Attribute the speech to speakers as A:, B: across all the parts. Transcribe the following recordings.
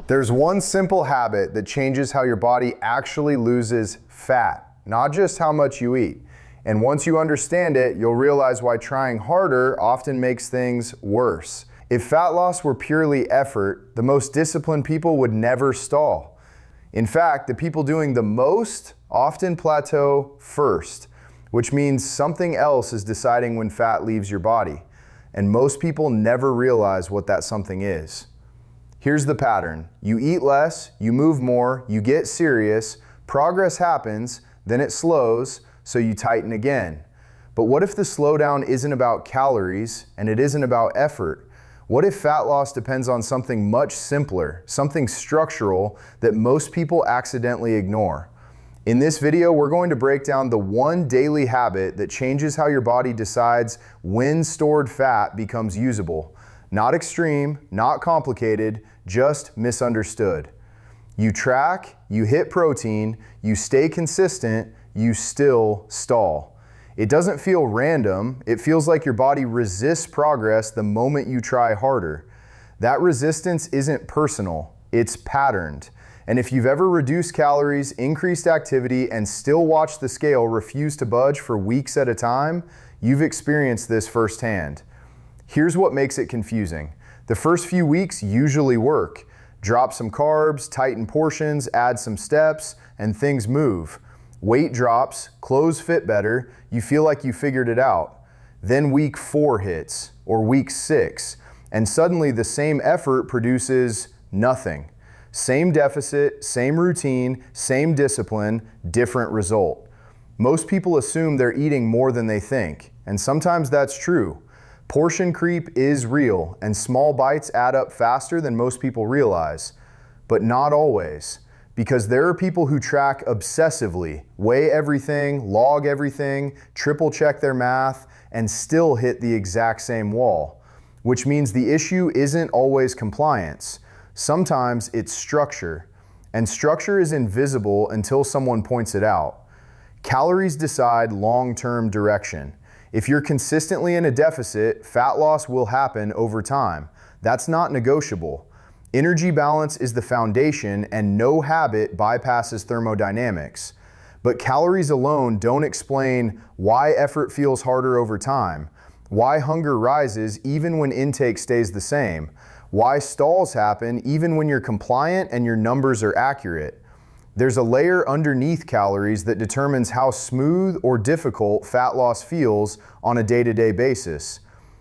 A: There's one simple habit that changes how your body actually loses fat, not just how much you eat. And once you understand it, you'll realize why trying harder often makes things worse. If fat loss were purely effort, the most disciplined people would never stall. In fact, the people doing the most often plateau first, which means something else is deciding when fat leaves your body. And most people never realize what that something is. Here's the pattern. You eat less, you move more, you get serious, progress happens, then it slows, so you tighten again. But what if the slowdown isn't about calories and it isn't about effort? What if fat loss depends on something much simpler, something structural that most people accidentally ignore? In this video, we're going to break down the one daily habit that changes how your body decides when stored fat becomes usable. Not extreme, not complicated, just misunderstood. You track, you hit protein, you stay consistent, you still stall. It doesn't feel random, it feels like your body resists progress the moment you try harder. That resistance isn't personal, it's patterned. And if you've ever reduced calories, increased activity, and still watched the scale refuse to budge for weeks at a time, you've experienced this firsthand. Here's what makes it confusing. The first few weeks usually work. Drop some carbs, tighten portions, add some steps, and things move. Weight drops, clothes fit better, you feel like you figured it out. Then week 4 hits, or week 6, and suddenly the same effort produces nothing. Same deficit, same routine, same discipline, different result. Most people assume they're eating more than they think, and sometimes that's true. Portion creep is real, and small bites add up faster than most people realize. But not always, because there are people who track obsessively, weigh everything, log everything, triple check their math, and still hit the exact same wall. Which means the issue isn't always compliance. Sometimes it's structure, and structure is invisible until someone points it out. Calories decide long-term direction. If you're consistently in a deficit, fat loss will happen over time. That's not negotiable. Energy balance is the foundation, and no habit bypasses thermodynamics. But calories alone don't explain why effort feels harder over time, why hunger rises even when intake stays the same, why stalls happen even when you're compliant and your numbers are accurate. There's a layer underneath calories that determines how smooth or difficult fat loss feels on a day-to-day basis.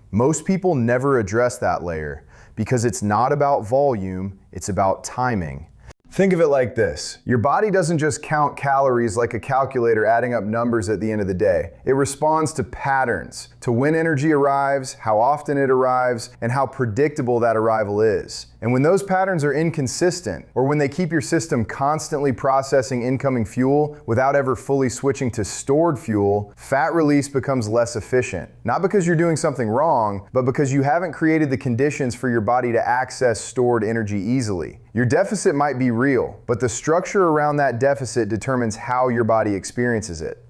A: Most people never address that layer because it's not about volume, it's about timing. Think of it like this. Your body doesn't just count calories like a calculator adding up numbers at the end of the day. It responds to patterns, to when energy arrives, how often it arrives, and how predictable that arrival is. And when those patterns are inconsistent, or when they keep your system constantly processing incoming fuel without ever fully switching to stored fuel, fat release becomes less efficient. Not because you're doing something wrong, but because you haven't created the conditions for your body to access stored energy easily. Your deficit might be real, but the structure around that deficit determines how your body experiences it.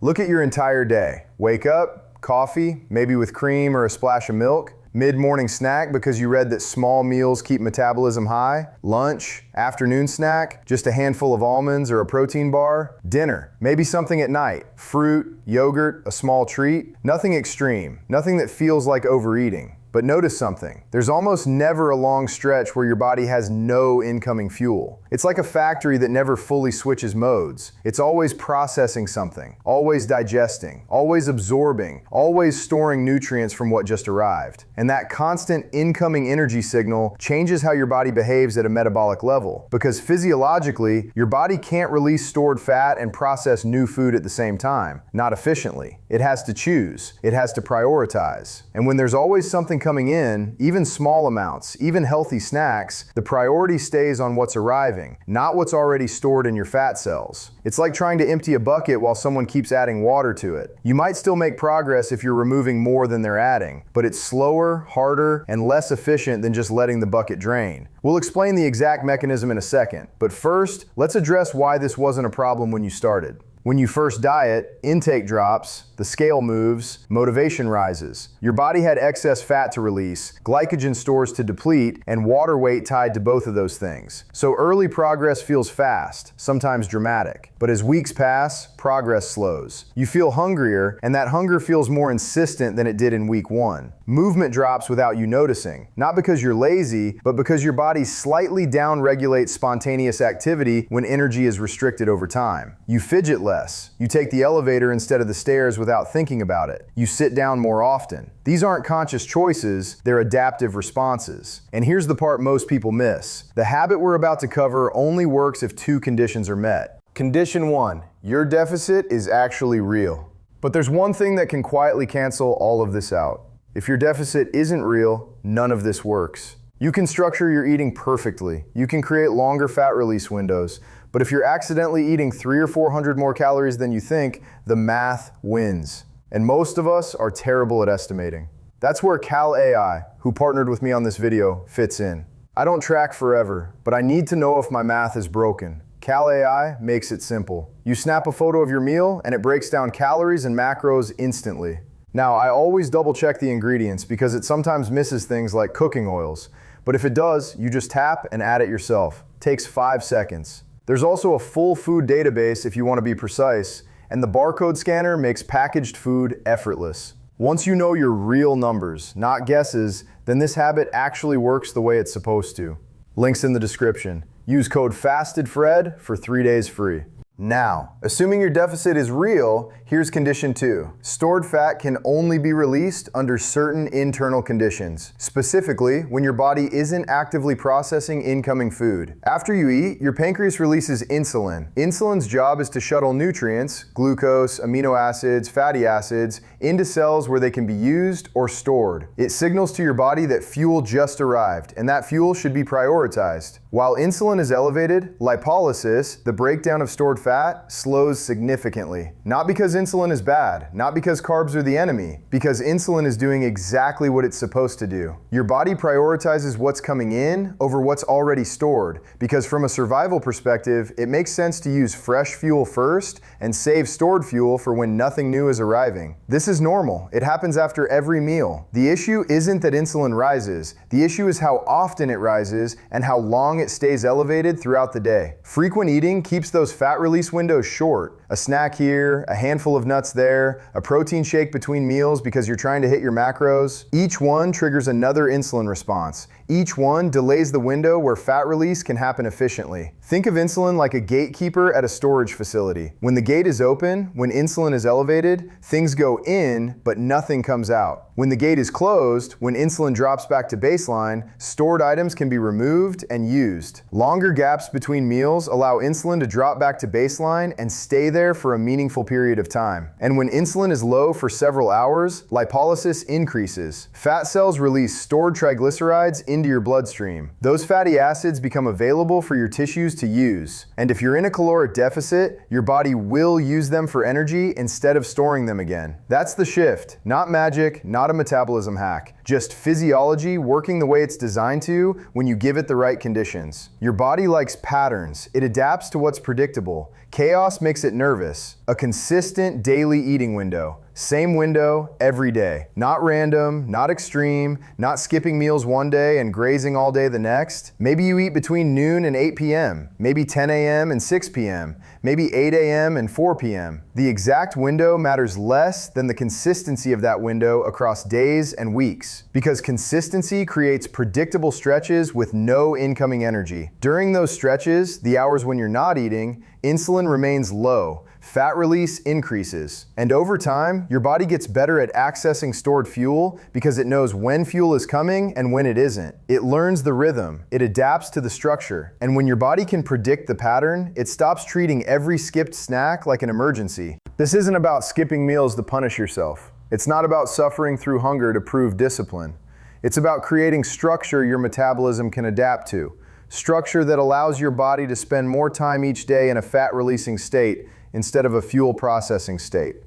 A: Look at your entire day. Wake up, coffee, maybe with cream or a splash of milk. Mid-morning snack because you read that small meals keep metabolism high. Lunch, afternoon snack, just a handful of almonds or a protein bar. Dinner, maybe something at night. Fruit, yogurt, a small treat. Nothing extreme, nothing that feels like overeating. But notice something. There's almost never a long stretch where your body has no incoming fuel. It's like a factory that never fully switches modes. It's always processing something, always digesting, always absorbing, always storing nutrients from what just arrived. And that constant incoming energy signal changes how your body behaves at a metabolic level. Because physiologically, your body can't release stored fat and process new food at the same time. Not efficiently. It has to choose. It has to prioritize. And when there's always something coming in, even small amounts, even healthy snacks, the priority stays on what's arriving, not what's already stored in your fat cells. It's like trying to empty a bucket while someone keeps adding water to it. You might still make progress if you're removing more than they're adding, but it's slower, harder, and less efficient than just letting the bucket drain. We'll explain the exact mechanism in a second, but first, let's address why this wasn't a problem when you started. When you first diet, intake drops, the scale moves, motivation rises. Your body had excess fat to release, glycogen stores to deplete, and water weight tied to both of those things. So early progress feels fast, sometimes dramatic. But as weeks pass, progress slows. You feel hungrier, and that hunger feels more insistent than it did in week 1. Movement drops without you noticing, not because you're lazy, but because your body slightly down-regulates spontaneous activity when energy is restricted over time. You fidget less. You take the elevator instead of the stairs without thinking about it. You sit down more often. These aren't conscious choices, they're adaptive responses. And here's the part most people miss. The habit we're about to cover only works if 2 conditions are met. Condition 1, your deficit is actually real. But there's one thing that can quietly cancel all of this out. If your deficit isn't real, none of this works. You can structure your eating perfectly. You can create longer fat release windows. But if you're accidentally eating 300 or 400 more calories than you think, the math wins. And most of us are terrible at estimating. That's where CalAI, who partnered with me on this video, fits in. I don't track forever, but I need to know if my math is broken. CalAI makes it simple. You snap a photo of your meal and it breaks down calories and macros instantly. Now, I always double check the ingredients because it sometimes misses things like cooking oils. But if it does, you just tap and add it yourself. Takes 5 seconds. There's also a full food database if you want to be precise, and the barcode scanner makes packaged food effortless. Once you know your real numbers, not guesses, then this habit actually works the way it's supposed to. Links in the description. Use code FASTEDFRED for 3 days free. Now, assuming your deficit is real, here's condition 2. Stored fat can only be released under certain internal conditions, specifically when your body isn't actively processing incoming food. After you eat, your pancreas releases insulin. Insulin's job is to shuttle nutrients, glucose, amino acids, fatty acids, into cells where they can be used or stored. It signals to your body that fuel just arrived, and that fuel should be prioritized. While insulin is elevated, lipolysis, the breakdown of stored fat, slows significantly. Not because insulin is bad, not because carbs are the enemy, because insulin is doing exactly what it's supposed to do. Your body prioritizes what's coming in over what's already stored, because from a survival perspective, it makes sense to use fresh fuel first and save stored fuel for when nothing new is arriving. This is normal. It happens after every meal. The issue isn't that insulin rises. The issue is how often it rises and how long it stays elevated throughout the day. Frequent eating keeps those fat release windows short. A snack here, a handful of nuts there, a protein shake between meals because you're trying to hit your macros. Each one triggers another insulin response. Each one delays the window where fat release can happen efficiently. Think of insulin like a gatekeeper at a storage facility. When the gate is open, when insulin is elevated, things go in, but nothing comes out. When the gate is closed, when insulin drops back to baseline, stored items can be removed and used. Longer gaps between meals allow insulin to drop back to baseline and stay there for a meaningful period of time. And when insulin is low for several hours, lipolysis increases. Fat cells release stored triglycerides into your bloodstream. Those fatty acids become available for your tissues to use. And if you're in a caloric deficit, your body will use them for energy instead of storing them again. That's the shift. Not magic, not a metabolism hack. Just physiology working the way it's designed to when you give it the right conditions. Your body likes patterns. It adapts to what's predictable. Chaos makes it nervous. A consistent daily eating window. Same window every day. Not random, not extreme, not skipping meals one day and grazing all day the next. Maybe you eat between noon and 8 p.m., maybe 10 a.m. and 6 p.m., maybe 8 a.m. and 4 p.m. The exact window matters less than the consistency of that window across days and weeks, because consistency creates predictable stretches with no incoming energy. During those stretches, the hours when you're not eating, insulin remains low. Fat release increases. And over time, your body gets better at accessing stored fuel because it knows when fuel is coming and when it isn't. It learns the rhythm. It adapts to the structure. And when your body can predict the pattern, it stops treating every skipped snack like an emergency. This isn't about skipping meals to punish yourself. It's not about suffering through hunger to prove discipline. It's about creating structure your metabolism can adapt to. Structure that allows your body to spend more time each day in a fat-releasing state instead of a fuel processing state.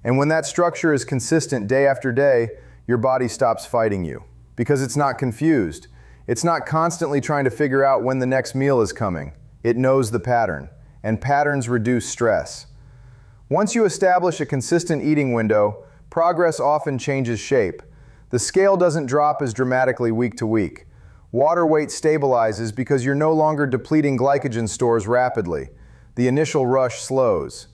A: And when that structure is consistent day after day, your body stops fighting you because it's not confused. It's not constantly trying to figure out when the next meal is coming. It knows the pattern, and patterns reduce stress. Once you establish a consistent eating window, progress often changes shape. The scale doesn't drop as dramatically week to week. Water weight stabilizes because you're no longer depleting glycogen stores rapidly. The initial rush slows.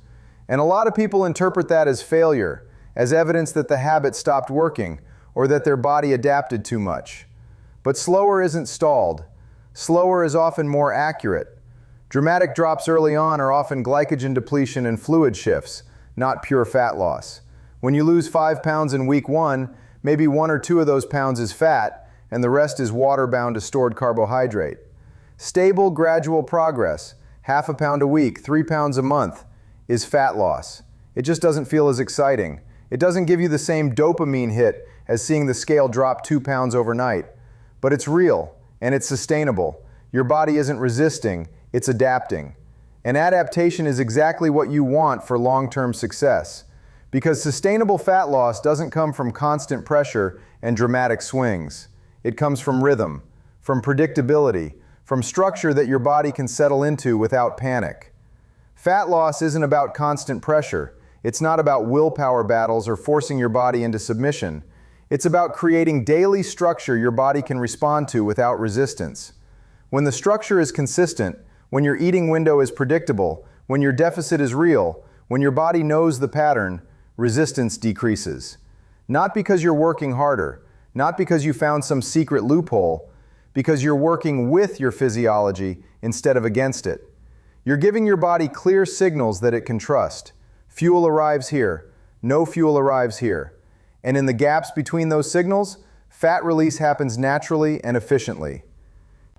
A: And a lot of people interpret that as failure, as evidence that the habit stopped working, or that their body adapted too much. But slower isn't stalled. Slower is often more accurate. Dramatic drops early on are often glycogen depletion and fluid shifts, not pure fat loss. When you lose 5 pounds in week 1, maybe 1 or 2 of those pounds is fat, and the rest is water-bound to stored carbohydrate. Stable, gradual progress, half a pound a week, 3 pounds a month, is fat loss. It just doesn't feel as exciting. It doesn't give you the same dopamine hit as seeing the scale drop 2 pounds overnight. But it's real, and it's sustainable. Your body isn't resisting, it's adapting. And adaptation is exactly what you want for long-term success. Because sustainable fat loss doesn't come from constant pressure and dramatic swings. It comes from rhythm, from predictability, from structure that your body can settle into without panic. Fat loss isn't about constant pressure. It's not about willpower battles or forcing your body into submission. It's about creating daily structure your body can respond to without resistance. When the structure is consistent, when your eating window is predictable, when your deficit is real, when your body knows the pattern, resistance decreases. Not because you're working harder, not because you found some secret loophole, because you're working with your physiology instead of against it. You're giving your body clear signals that it can trust. Fuel arrives here, no fuel arrives here. And in the gaps between those signals, fat release happens naturally and efficiently.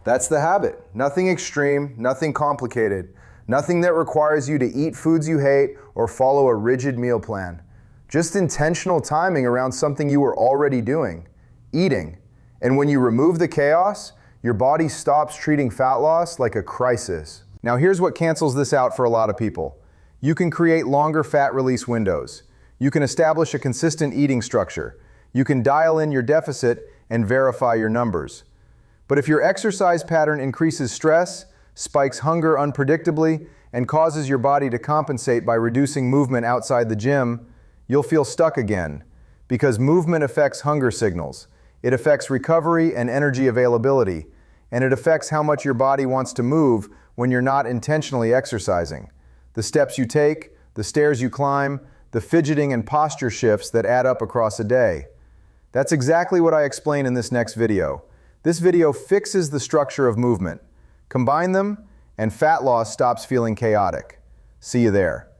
A: That's the habit. Nothing extreme, nothing complicated, nothing that requires you to eat foods you hate or follow a rigid meal plan. Just intentional timing around something you were already doing, eating. And when you remove the chaos, your body stops treating fat loss like a crisis. Now here's what cancels this out for a lot of people. You can create longer fat release windows. You can establish a consistent eating structure. You can dial in your deficit and verify your numbers. But if your exercise pattern increases stress, spikes hunger unpredictably, and causes your body to compensate by reducing movement outside the gym, you'll feel stuck again. Because movement affects hunger signals. It affects recovery and energy availability. And it affects how much your body wants to move when you're not intentionally exercising. The steps you take, the stairs you climb, the fidgeting and posture shifts that add up across a day. That's exactly what I explain in this next video. This video fixes the structure of movement. Combine them, and fat loss stops feeling chaotic. See you there.